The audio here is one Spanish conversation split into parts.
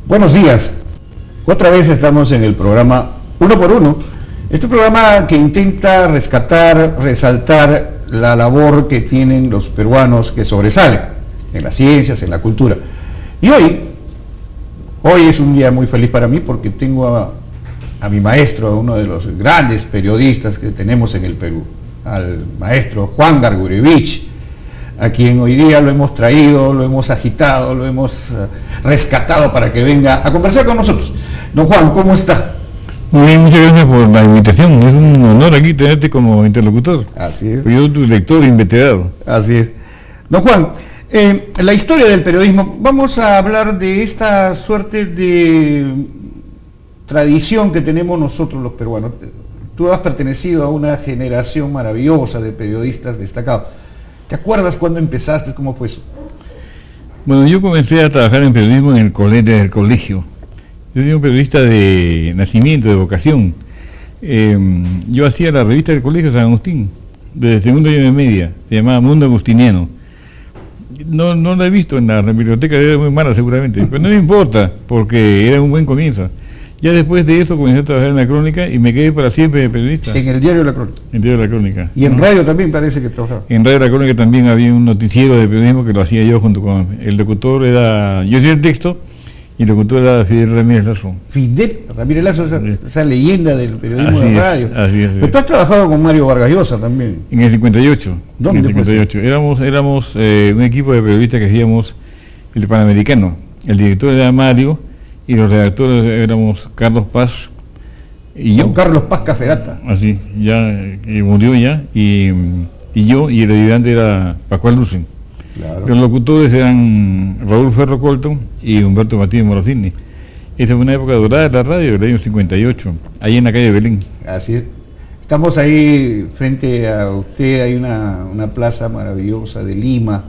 Buenos días. Otra vez estamos en el programa Uno por Uno. Este programa que intenta rescatar, resaltar la labor que tienen los peruanos que sobresalen en las ciencias, en la cultura. Y hoy es un día muy feliz para mí porque tengo a mi maestro, a uno de los grandes periodistas que tenemos en el Perú, al maestro Juan Gargurevich, a quien hoy día lo hemos traído, lo hemos agitado, lo hemos rescatado para que venga a conversar con nosotros. Don Juan, ¿cómo está? Muy bien, muchas gracias por la invitación. Es un honor aquí tenerte como interlocutor. Así es. Yo tu lector inveterado. Así es. Don Juan, la historia del periodismo, vamos a hablar de esta suerte de tradición que tenemos nosotros los peruanos. Tú has pertenecido a una generación maravillosa de periodistas destacados. ¿Te acuerdas cuándo empezaste? ¿Cómo fue eso? Bueno, yo comencé a trabajar en periodismo en el colegio. Yo soy un periodista de nacimiento, de vocación. Yo hacía la revista del colegio San Agustín, desde segundo año de media, se llamaba Mundo Agustiniano. No la he visto en la biblioteca, era muy mala seguramente, pero no me importa, porque era un buen comienzo. Ya después de eso comencé a trabajar en la Crónica y me quedé para siempre de periodista. En el diario La Crónica. En el diario La Crónica. Y en radio también parece que trabajaba. En Radio La Crónica también había un noticiero de periodismo que lo hacía yo junto con el locutor, yo hacía el texto y el locutor era Fidel Ramírez Lazo. Fidel Ramírez Lazo, esa leyenda del periodismo así de radio. Así es. Pero tú has trabajado con Mario Vargas Llosa también. En el 58. ¿Dónde? En el 58. Éramos un equipo de periodistas que hacíamos el Panamericano. El director era Mario y los redactores éramos Carlos Paz y yo. Con Carlos Paz Caferata. Así, ya murió ya, y yo, y el ayudante era Pascual Lucen. Claro. Los locutores eran Raúl Ferro Colton y Humberto Martínez Morosini. Esta fue una época dorada de la radio, el año 58, ahí en la calle Belén. Así es. Estamos ahí frente a usted, hay una plaza maravillosa de Lima.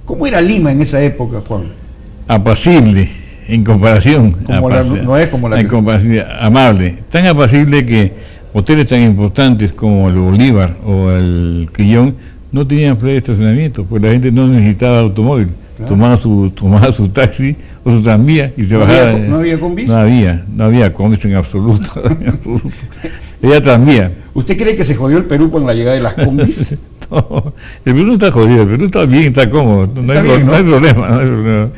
¿Cómo era Lima en esa época, Juan? Apacible, en comparación. No es como la en comparación, amable. Tan apacible que hoteles tan importantes como el Bolívar o el Quillón no tenían playa de estacionamiento, pues la gente no necesitaba automóvil. Claro. Tomaba su taxi o su tranvía y se bajaba. ¿No había combis? No había combis en absoluto. Era tranvía. ¿Usted cree que se jodió el Perú con la llegada de las combis? No, el Perú no está jodido, el Perú está bien, está cómodo, no hay problema.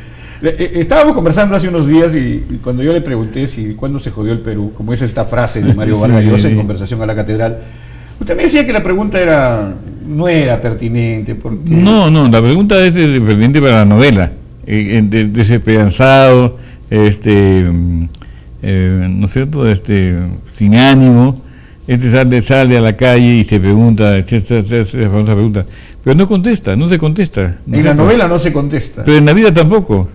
Estábamos conversando hace unos días y cuando yo le pregunté cuándo se jodió el Perú, como es esta frase de Mario Vargas Llosa en Conversación a la Catedral, usted me decía que la pregunta no era pertinente. Porque... No, la pregunta es pertinente para la novela, desesperanzado, ¿no es cierto?, sin ánimo, sale a la calle y se pregunta, pero no se contesta. En la novela no se contesta. Pero en la vida tampoco.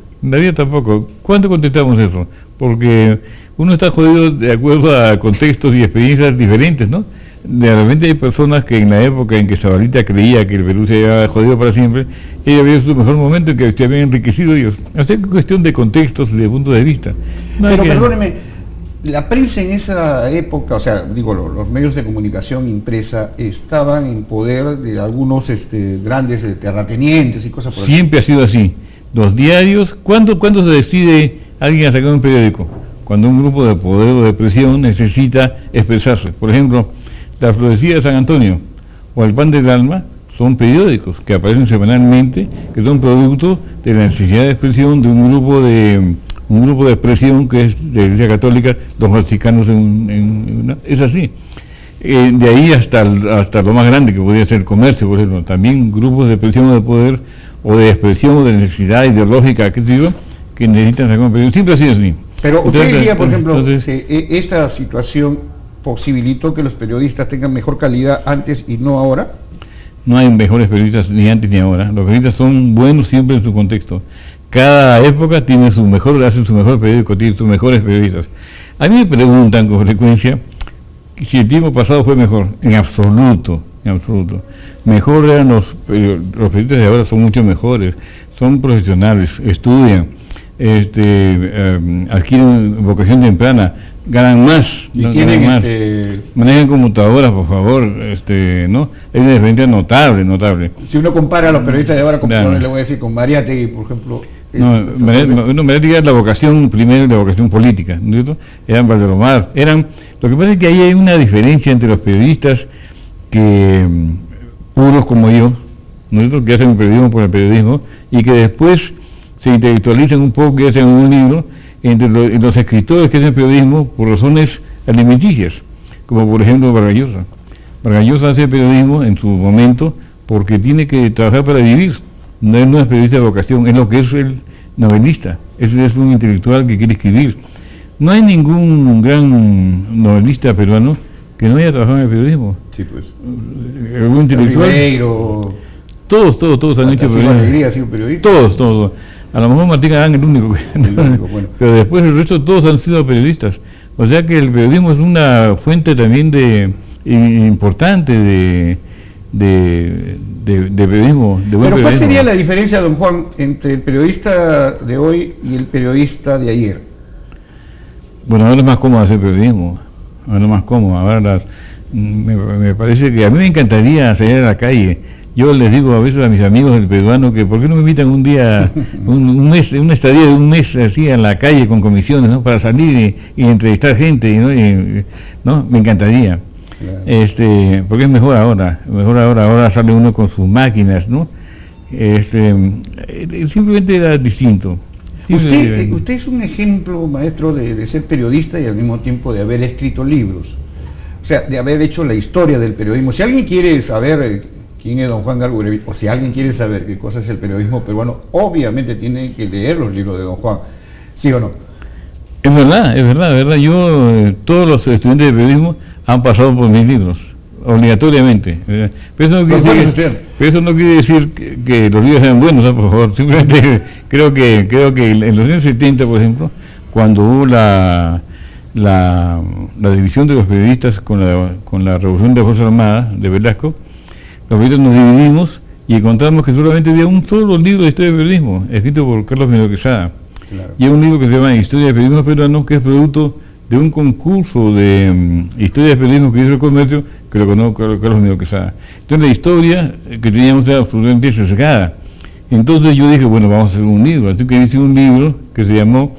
¿Cuánto contestamos eso? Porque uno está jodido de acuerdo a contextos y experiencias diferentes, ¿no? De repente hay personas que en la época en que Zabalita creía que el Perú se había jodido para siempre, ella había su mejor momento en que se habían enriquecido ellos. Es cuestión de contextos y de puntos de vista. Pero perdóneme, la prensa en esa época, o sea, los medios de comunicación impresa estaban en poder de algunos grandes terratenientes y cosas por el Siempre ha sido así. Los diarios, ¿cuándo se decide alguien a sacar un periódico? Cuando un grupo de poder o de presión necesita expresarse. Por ejemplo, La Florecida de San Antonio o El Pan del Alma son periódicos que aparecen semanalmente, que son producto de la necesidad de expresión de un grupo de expresión que es de la Iglesia Católica, los franciscanos es así. De ahí hasta lo más grande que podría ser el comercio, por ejemplo, también grupos de presión o de poder o de expresión o de necesidad ideológica que necesitan sacar un periódico. Siempre ha sido así. Pero usted diría, por ejemplo, que esta situación posibilitó que los periodistas tengan mejor calidad antes y no ahora. No hay mejores periodistas ni antes ni ahora. Los periodistas son buenos siempre en su contexto. Cada época tiene hacen su mejor periódico, tiene sus mejores periodistas. A mí me preguntan con frecuencia si el tiempo pasado fue mejor. En absoluto. Mejor eran los periodistas de ahora, son mucho mejores, son profesionales, estudian, adquieren vocación temprana, ganan más, manejan computadoras, por favor, ¿no? Hay una diferencia notable. Si uno compara a los periodistas de ahora, le voy a decir, con Mariátegui, por ejemplo, Mediática era la vocación primero y la vocación política, ¿no es cierto? Eran Valdelomar, lo que pasa es que ahí hay una diferencia entre los periodistas que puros como yo, ¿no es cierto?, que hacen un periodismo por el periodismo y que después se intelectualizan un poco y hacen un libro, entre los escritores que hacen periodismo por razones alimenticias, como por ejemplo Vargas Llosa. Vargas Llosa hace periodismo en su momento porque tiene que trabajar para vivir. No es periodista de vocación, es lo que es el novelista, es un intelectual que quiere escribir. No hay ningún gran novelista peruano que no haya trabajado en el periodismo. Sí, pues. Algún intelectual. Ribeiro, todos han hecho periodismo. Alegría ha sido periodista. Todos. A lo mejor Martín Adán el único. Bueno. Pero después el resto todos han sido periodistas. O sea que el periodismo es una fuente también importante de periodismo. Pero ¿cuál sería la diferencia, don Juan, entre el periodista de hoy y el periodista de ayer? Bueno, ahora es más cómodo hacer periodismo. Ahora es más cómodo. Ahora me parece que a mí me encantaría salir a la calle. Yo les digo a veces a mis amigos del peruano que ¿por qué no me invitan un día, una estadía de un mes así a la calle con comisiones, ¿no?, para salir y entrevistar gente, ¿no? Me encantaría. Claro. Porque es mejor ahora sale uno con sus máquinas, ¿no? Simplemente era distinto. Usted es un ejemplo, maestro, de ser periodista y al mismo tiempo de haber escrito libros, o sea, de haber hecho la historia del periodismo. Si alguien quiere saber quién es don Juan Galgurevich, o si alguien quiere saber qué cosa es el periodismo peruano, obviamente tiene que leer los libros de don Juan, ¿sí o no? Es verdad. Yo, todos los estudiantes de periodismo han pasado por mis libros, obligatoriamente. Pero eso no quiere decir que los libros sean buenos, ¿no? Por favor. Simplemente creo que en los años 70, por ejemplo, cuando hubo la división de los periodistas con la revolución de las Fuerzas Armadas de Velasco, los periodistas nos dividimos y encontramos que solamente había un solo libro de historia del periodismo, escrito por Carlos Miro Quesada. Claro. Y es un libro que se llama Historia del periodismo peruano, que es producto de un concurso de historia del periodismo que hizo el Comercio, que lo conoce Carlos Miro Quesada. Entonces la historia que teníamos era absolutamente sesgada. Entonces yo dije, bueno, vamos a hacer un libro. Así que hice un libro que se llamó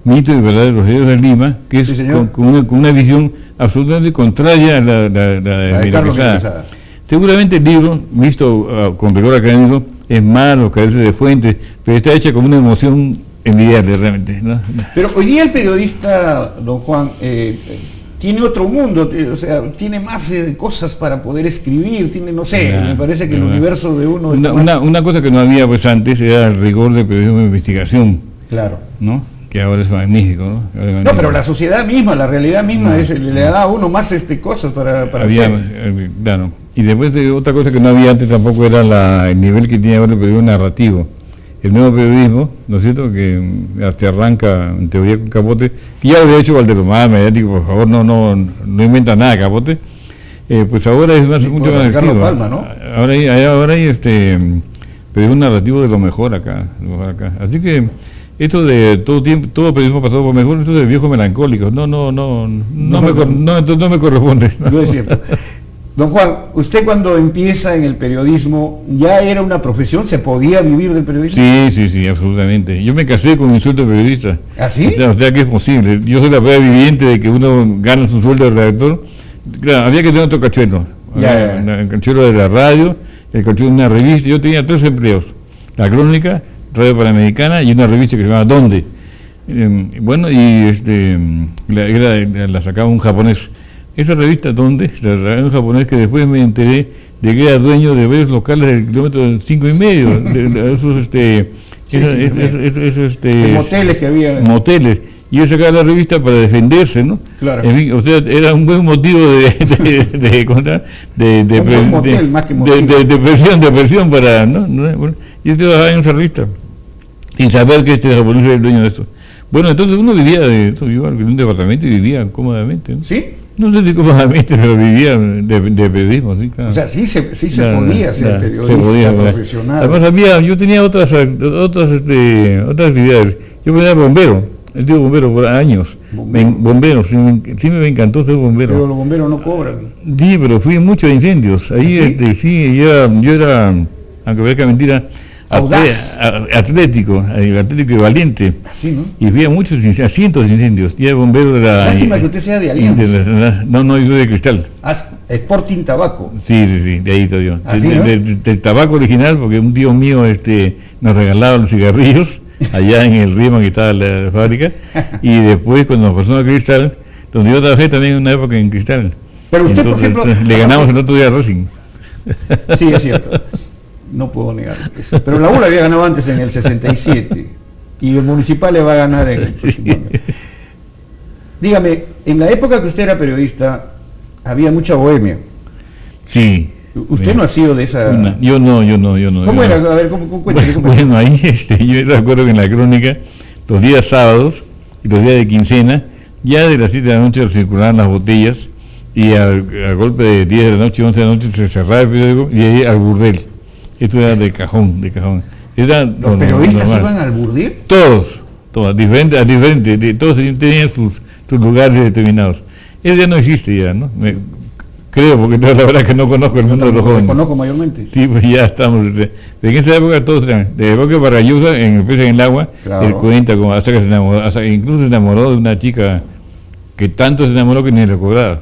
Mito y Verdad de los Diarios de Lima, que es con una visión absolutamente contraria a la de Miro Quesada. Seguramente el libro, visto con rigor académico, es malo, carece de fuentes, pero está hecha con una emoción envidiable realmente, ¿no? Pero hoy día el periodista, don Juan, tiene otro mundo, o sea, tiene más cosas para poder escribir, me parece que el universo de uno... Una cosa que no había pues antes era el rigor del periodismo de investigación. Claro. ¿No? Que ahora es magnífico, ¿no? No, pero la sociedad misma, la realidad misma, le da a uno más cosas para hacer. Claro. Y después otra cosa que no había antes tampoco era el nivel que tiene ahora el periodismo narrativo. El nuevo periodismo, ¿no es cierto?, que hasta arranca en teoría con Capote, que ya lo había hecho Valdelomar, mediático, por favor, no inventa nada Capote, pues ahora es mucho más activo. Palma, ¿no? Ahora hay periodismo narrativo de lo mejor acá. Así que esto de todo periodismo pasado por mejor, esto de viejo melancólico, no me corresponde. No es cierto. Don Juan, usted cuando empieza en el periodismo, ¿ya era una profesión? ¿Se podía vivir del periodismo? Sí, absolutamente. Yo me casé con mi sueldo de periodista. ¿Ah, sí? O sea que es posible. Yo soy la prueba viviente de que uno gana su sueldo de redactor. Claro, había que tener otro cachuelo. El cachuelo de la radio, el cachuelo de una revista. Yo tenía 3 empleos. La Crónica, Radio Panamericana y una revista que se llamaba ¿Dónde? La sacaba un japonés. Esa revista ¿Dónde? La sacaba un japonés que después me enteré de que era dueño de varios locales del kilómetro 5,5, de esos moteles que había. Moteles. Y él sacaba la revista para defenderse, ¿no? Claro. En fin, o sea, era un buen motivo de presión para, ¿no? Bueno, yo trabajaba en esa revista, sin saber que este japonés era el dueño de esto. Bueno, entonces uno vivía de esto, yo en un departamento y vivía cómodamente, ¿no? ¿Sí? No sé si cómodamente, pero vivía de periodismo, sí, claro. O sea, sí se podía ser periodista profesional. Además yo tenía otras actividades. Yo era bombero, he sido bombero por años. Bombero, sí me encantó ser bombero. Pero los bomberos no cobran. Sí, pero fui en muchos incendios. Ahí, ¿Ah, sí? Sí, yo era, aunque parezca mentira, Audaz. Atlético y valiente. Así, ¿no? Y había muchos incendios, cientos de incendios. Y el bombero de la... Lástima que usted sea de Alianza. No, yo soy de Cristal. Sporting Tabaco. Sí, de ahí estoy yo. ¿Así, no? Del tabaco original, porque un tío mío nos regalaba los cigarrillos allá en el Riemann, que estaba la fábrica. Y después, cuando nos pasó a Cristal, donde yo trabajé también en una época en Cristal. Pero usted, entonces, por ejemplo... le ganamos el otro día a Racing. Sí, es cierto. No puedo negar eso. Pero la U había ganado antes en el 67 y el Municipal le va a ganar en el próximo año. Dígame, en la época que usted era periodista había mucha bohemia. Sí. ¿Usted no ha sido de esa...? Yo no. ¿Cómo era? A ver, ¿cómo cuéntame? Bueno, ahí yo recuerdo que en la crónica, los días sábados y los días de quincena, ya de las 7 de la noche circulaban las botellas y a golpe de 10 de la noche, 11 de la noche se cerraba el periódico y ahí al burdel. Esto era de cajón. Era ¿Los periodistas iban al burdel? Todos, diferentes, todos tenían sus lugares determinados. Eso ya no existe ya, ¿no? Creo, porque la verdad que no conozco el mundo de los jóvenes. Lo conozco mayormente. Sí, pues ya estamos. En esa época todos eran, de época Parayusa, en el pez en el agua, claro. Él cuenta como hasta que se enamoró, incluso se enamoró de una chica que tanto se enamoró que ni recordaba.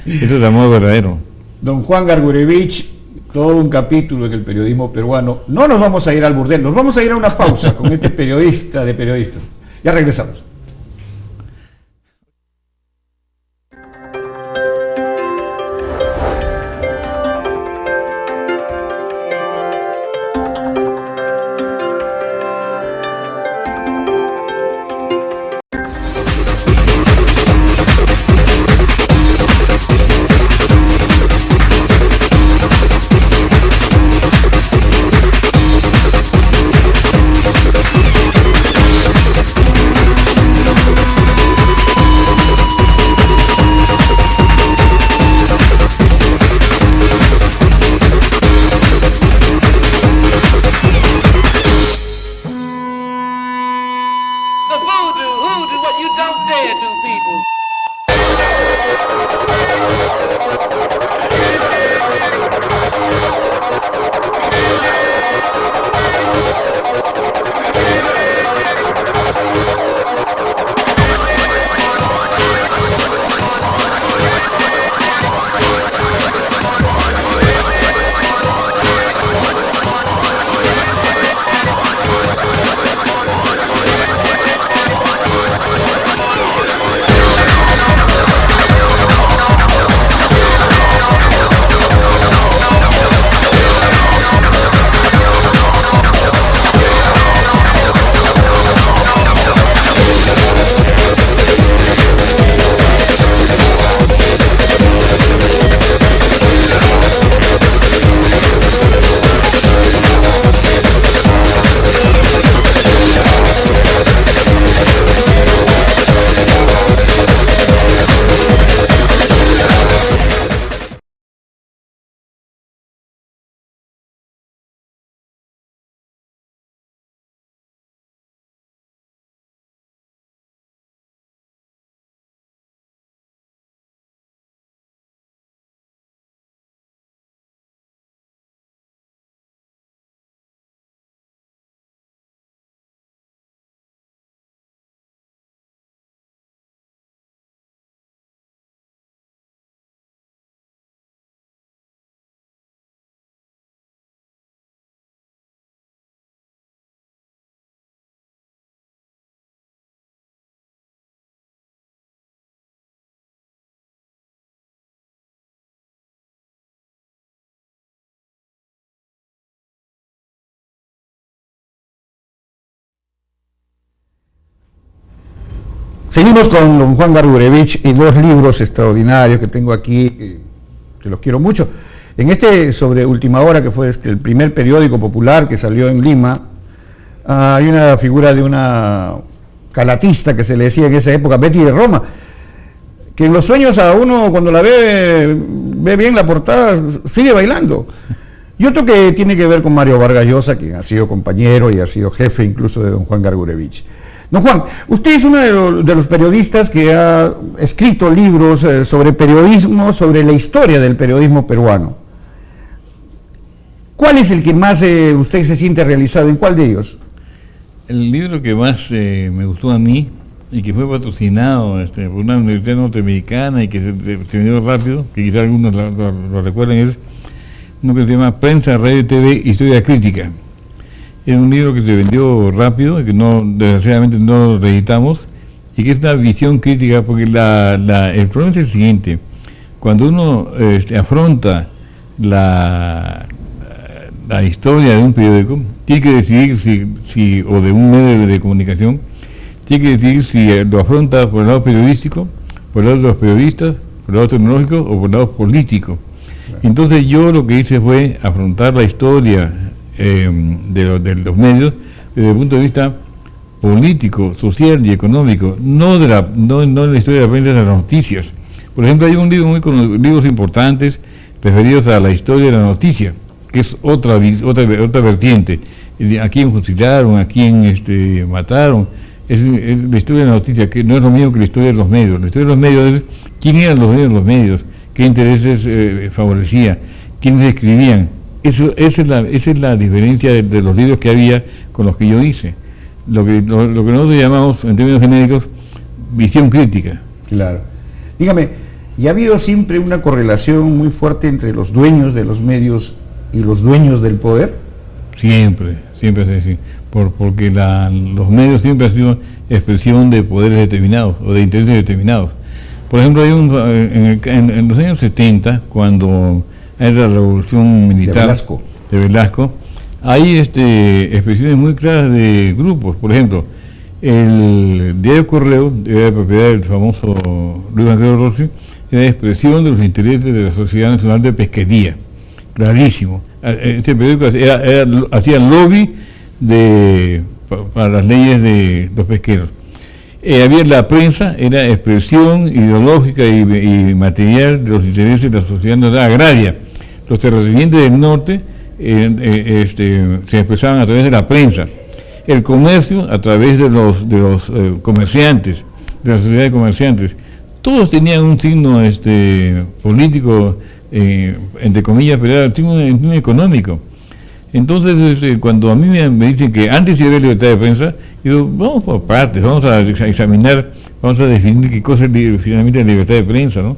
Eso es amor verdadero. Don Juan Gargurevich, todo un capítulo en el periodismo peruano. No nos vamos a ir al burdel, nos vamos a ir a una pausa con este periodista de periodistas. Ya regresamos. Seguimos con don Juan Gargurevich y dos libros extraordinarios que tengo aquí, que los quiero mucho. En este sobre Última Hora, que fue el primer periódico popular que salió en Lima, hay una figura de una calatista que se le decía en esa época, Betty de Roma, que en los sueños a uno cuando la ve bien la portada, sigue bailando. Y otro que tiene que ver con Mario Vargas Llosa, quien ha sido compañero y ha sido jefe incluso de don Juan Gargurevich. Don Juan, usted es uno de los periodistas que ha escrito libros sobre periodismo, sobre la historia del periodismo peruano. ¿Cuál es el que más usted se siente realizado? ¿En cuál de ellos? El libro que más me gustó a mí y que fue patrocinado por una universidad norteamericana y que se vendió rápido, que quizás algunos lo recuerden, es uno que se llama Prensa, Radio y TV, Historia Crítica. Es un libro que se vendió rápido y que desgraciadamente no lo reeditamos, y que es una visión crítica, porque el problema es el siguiente: cuando uno afronta la historia de un periódico, tiene que decidir si o de un medio de comunicación, tiene que decidir si lo afronta por el lado periodístico, por el lado de los periodistas, por el lado tecnológico o por el lado político. Entonces yo lo que hice fue afrontar la historia de los medios desde el punto de vista político, social y económico, no de la historia de la prensa de las noticias. Por ejemplo, hay un libro libros importantes referidos a la historia de la noticia, que es otra vertiente. A quién fusilaron, a quién mataron. Es la historia de la noticia, que no es lo mismo que la historia de los medios. La historia de los medios es quién eran los medios, qué intereses favorecía, quiénes escribían. Esa es la diferencia de los libros que había con los que yo hice. Lo que nosotros llamamos, en términos genéricos, visión crítica. Claro. Dígame, ¿y ha habido siempre una correlación muy fuerte entre los dueños de los medios y los dueños del poder? Siempre es así. Porque los medios siempre han sido expresión de poderes determinados o de intereses determinados. Por ejemplo, hay en los años 70, cuando era la revolución militar de Velasco, hay expresiones muy claras de grupos. Por ejemplo, el diario Correo, de propiedad del famoso Luis Banquero Rossi, era expresión de los intereses de la Sociedad Nacional de Pesquería, clarísimo. Este periódico hacía lobby para las leyes de los pesqueros. Había la prensa, era expresión ideológica y material de los intereses de la sociedad nacional agraria. Los terratenientes del norte se expresaban a través de la prensa. El comercio a través de los comerciantes, de la sociedad de comerciantes. Todos tenían un signo político, entre comillas, pero era un signo económico. Entonces, cuando a mí me dicen que antes de haber libertad de prensa, digo, vamos por partes, vamos a examinar, vamos a definir qué cosa es finalmente la libertad de prensa, ¿no?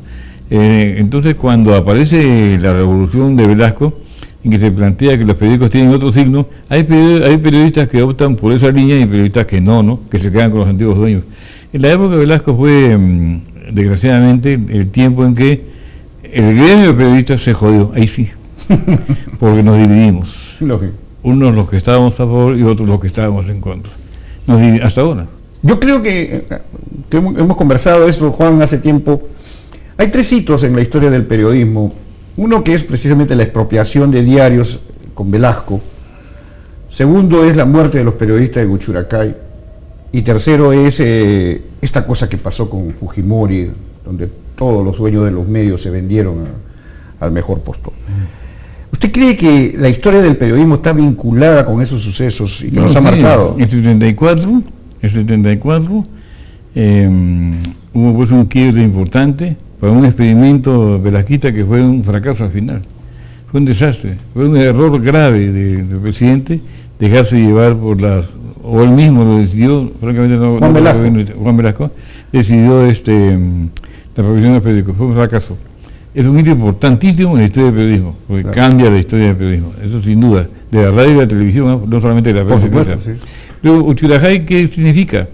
Entonces, cuando aparece la revolución de Velasco, en que se plantea que los periódicos tienen otro signo, hay periodistas que optan por esa línea y periodistas que no, que se quedan con los antiguos dueños. En la época de Velasco fue, desgraciadamente, el tiempo en que el gremio de periodistas se jodió, ahí sí, porque nos dividimos. Lógico. Unos los que estábamos a favor y otros los que estábamos en contra. Hasta ahora. Yo creo que hemos conversado esto, Juan, hace tiempo. Hay 3 hitos en la historia del periodismo. Uno que es precisamente la expropiación de diarios con Velasco. Segundo es la muerte de los periodistas de Guchuracay. Y tercero es esta cosa que pasó con Fujimori, donde todos los dueños de los medios se vendieron al mejor postor. ¿Usted cree que la historia del periodismo está vinculada con esos sucesos y que nos ha marcado? En el 74 hubo pues un quiebre importante para un experimento velasquista que fue un fracaso al final. Fue un desastre, fue un error grave del presidente dejarse llevar o él mismo lo decidió, francamente Juan Velasco decidió la prohibición del periódico, fue un fracaso. Es un hito importantísimo en la historia del periodismo, porque cambia la historia del periodismo, eso sin duda, de la radio y la televisión, no solamente de la prensa escrita. Sí. Luego, Uchurajay, ¿qué significa?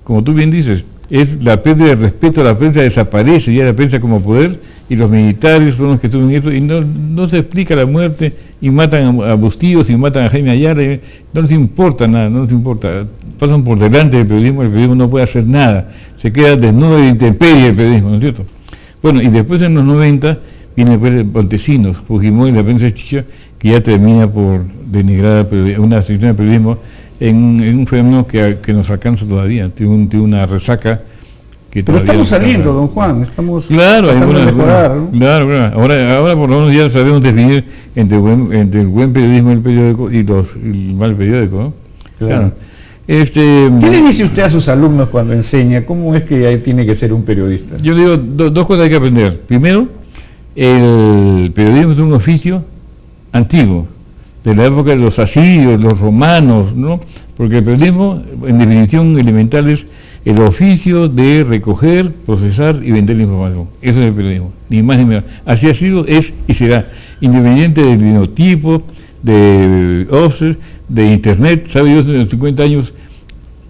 Como tú bien dices, es la pérdida de respeto a la prensa, desaparece ya la prensa como poder, y los militares son los que estuvo en eso, y no se explica la muerte, y matan a Bustillos, y matan a Jaime Ayala, no les importa nada, no les importa, pasan por delante del periodismo, el periodismo no puede hacer nada, se queda desnudo de intemperie el periodismo, ¿no es cierto? Bueno, y después en los 90 viene pues Montesinos, Fujimori y la prensa chicha, que ya termina por denigrar una sección de periodismo en un fenómeno que nos alcanza todavía, tiene una resaca que pero estamos saliendo, don Juan, estamos tratando de mejorar, ¿no? Claro. Ahora por lo menos ya sabemos definir entre el buen periodismo del periódico y el mal periódico, ¿no? Claro. ¿Qué le dice usted a sus alumnos cuando enseña? ¿Cómo es que tiene que ser un periodista? Yo le digo, dos cosas hay que aprender. Primero, el periodismo es un oficio antiguo, de la época de los asirios, los romanos, ¿no? Porque el periodismo, en definición elemental, es el oficio de recoger, procesar y vender la información. Eso es el periodismo, ni más ni menos. Así ha sido, es y será, independiente del linotipo, de offset, de internet. Sabe Dios en los 50 años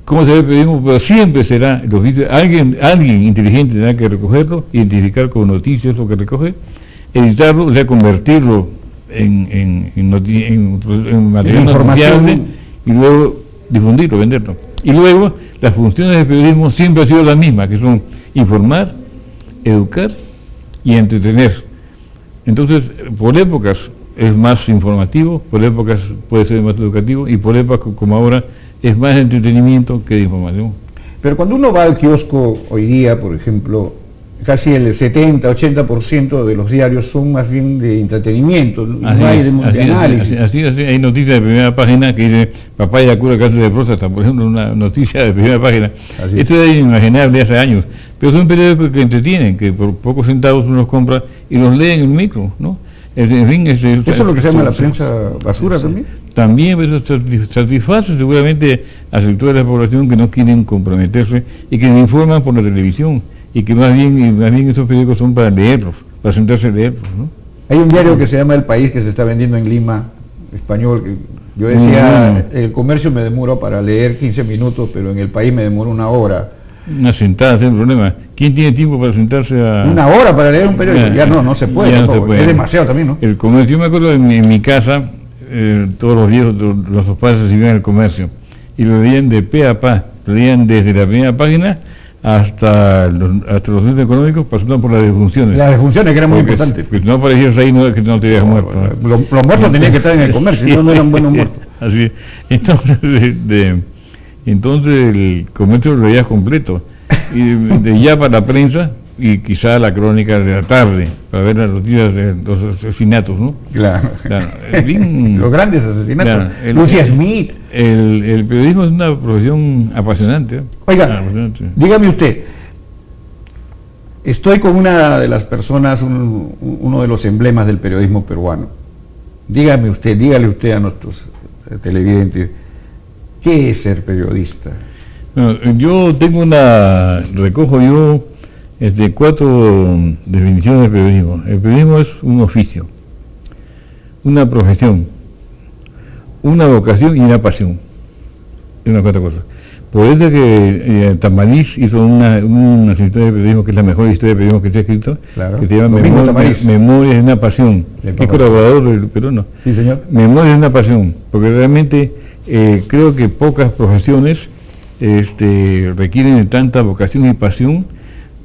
cómo se ve el periodismo, pero siempre será el oficio. Alguien inteligente tendrá que recogerlo, identificar con noticias lo que recoge, editarlo, o sea, convertirlo en material confiable y luego difundirlo, venderlo. Y luego las funciones del periodismo siempre han sido las mismas, que son informar, educar y entretener. Entonces, por épocas es más informativo, por épocas puede ser más educativo y por épocas como ahora es más entretenimiento que de información. Pero cuando uno va al kiosco hoy día, por ejemplo, casi el 70-80% de los diarios son más bien de entretenimiento, no hay de análisis. Así, hay noticias de primera página que dice papaya cura cáncer de próstata, por ejemplo, una noticia de primera página. Esto es inimaginable hace años, pero son periódicos que entretienen, que por pocos centavos uno los compra y los lee en el micro, ¿no? En fin, ¿eso es lo que se llama la prensa basura también? También, pero satisface seguramente a sectores de la población que no quieren comprometerse y que se informan por la televisión, y que más bien esos periódicos son para leerlos, para sentarse a leerlos, ¿no? Hay un diario que se llama El País, que se está vendiendo en Lima, español, que yo decía, el Comercio me demoro para leer 15 minutos, pero en El País me demoro una hora. Una sentada, ese es el problema. ¿Quién tiene tiempo para sentarse a...? Una hora para leer un periódico, ya no se puede, no se puede. Es demasiado también, ¿no? El Comercio, yo me acuerdo en mi casa, todos los viejos, los padres recibían El Comercio, y lo leían de pe a pa, lo leían desde la primera página hasta los centros económicos, pasando por las defunciones. Las defunciones, que eran muy importantes. Que no aparecías ahí, no es que no te habías muerto. ¿No? Los muertos tenían que estar en el comercio, sí, no eran buenos muertos. Así es. Entonces el comercio lo leías completo. Y de ya para la prensa, y quizá la crónica de la tarde, para ver las noticias de los asesinatos, ¿no? Claro. Los grandes asesinatos. Claro. Lucia Smith. El periodismo es una profesión apasionante. Oiga, dígame usted, estoy con una de las personas, uno de los emblemas del periodismo peruano. Dígale usted a nuestros televidentes, ¿qué es ser periodista? Bueno, yo recojo 4 definiciones del periodismo. El periodismo es un oficio, una profesión, una vocación y una pasión. Y unas 4 cosas. Por eso es que Tamariz hizo una historia de periodismo que es la mejor historia de periodismo que se ha escrito, claro, que se llama Memorias de una pasión. Es colaborador del peruano. Sí, señor. Memorias de una pasión, porque realmente creo que pocas profesiones requieren de tanta vocación y pasión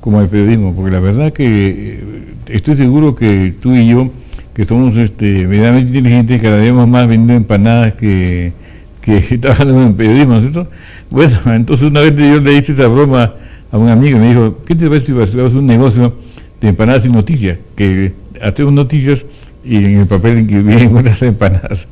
como el periodismo, porque la verdad que estoy seguro que tú y yo, que somos medianamente inteligentes, cada vez más vendiendo empanadas que trabajando en periodismo, ¿no es cierto? Bueno, entonces una vez yo le hice esa broma a un amigo y me dijo, ¿qué te parece si hacemos un negocio de empanadas y noticias? Que hacemos noticias y en el papel que vienen otras empanadas.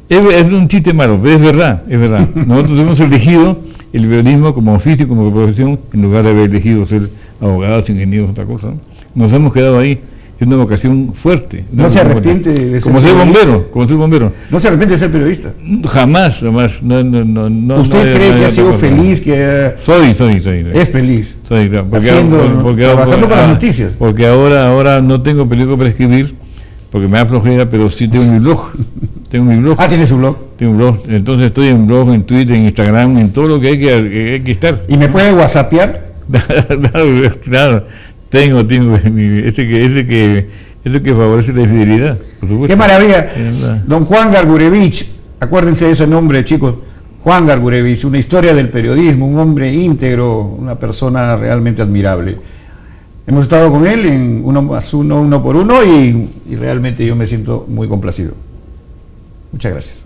Es un chiste malo, pero es verdad, es verdad. Nosotros hemos elegido el periodismo como oficio, como profesión, en lugar de haber elegido ser abogados, ingenieros, otra cosa, ¿no? Nos hemos quedado ahí. Es una vocación fuerte. ¿No se arrepiente de ser bombero? Como ser bombero. ¿No se arrepiente de ser periodista? Jamás. No, ¿Usted cree que ha sido feliz? Soy. Es feliz. Soy, claro. Trabajando con las noticias. Porque ahora no tengo periódico para escribir, porque me da flojera, pero sí tengo mi blog. Ah, ¿tiene su blog? Tengo un blog. Entonces estoy en blog, en Twitter, en Instagram, en todo lo que hay que estar. ¿Y me puede whatsappear? Claro. Tengo ese que favorece la fidelidad, por supuesto. ¡Qué maravilla! Don Juan Gargurevich, acuérdense de ese nombre, chicos. Juan Gargurevich, una historia del periodismo, un hombre íntegro, una persona realmente admirable. Hemos estado con él en 1 más 1, 1 por 1 y realmente yo me siento muy complacido. Muchas gracias.